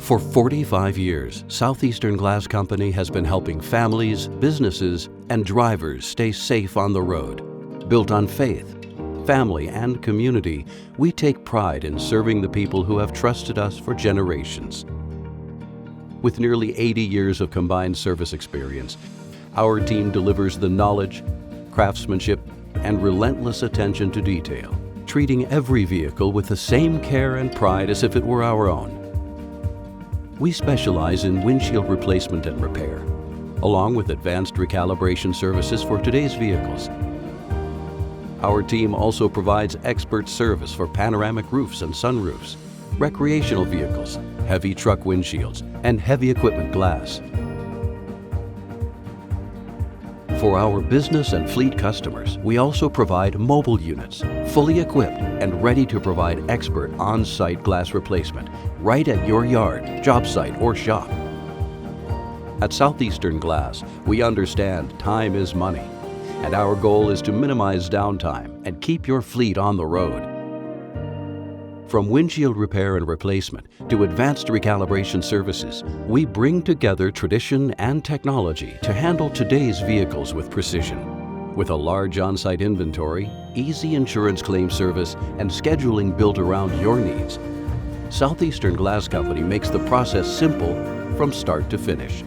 For 45 years, Southeastern Glass Company has been helping families, businesses, and drivers stay safe on the road. Built on faith, family, and community, we take pride in serving the people who have trusted us for generations. With nearly 80 years of combined service experience, our team delivers the knowledge, craftsmanship, and relentless attention to detail, treating every vehicle with the same care and pride as if it were our own. We specialize in windshield replacement and repair, along with advanced recalibration services for today's vehicles. Our team also provides expert service for panoramic roofs and sunroofs, recreational vehicles, heavy truck windshields, and heavy equipment glass. For our business and fleet customers, we also provide mobile units, fully equipped and ready to provide expert on-site glass replacement right at your yard, job site, or shop. At Southeastern Glass, we understand time is money, and our goal is to minimize downtime and keep your fleet on the road. From windshield repair and replacement to advanced recalibration services, we bring together tradition and technology to handle today's vehicles with precision. With a large on-site inventory, easy insurance claim service, and scheduling built around your needs, Southeastern Glass Company makes the process simple from start to finish.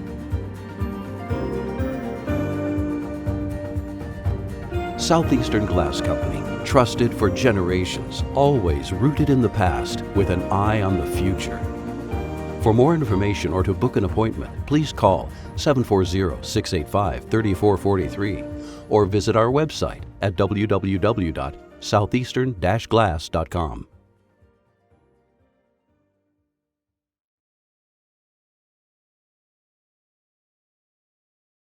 Southeastern Glass Company, trusted for generations, always rooted in the past with an eye on the future. For more information or to book an appointment, please call 740-685-3443 or visit our website at www.southeastern-glass.com.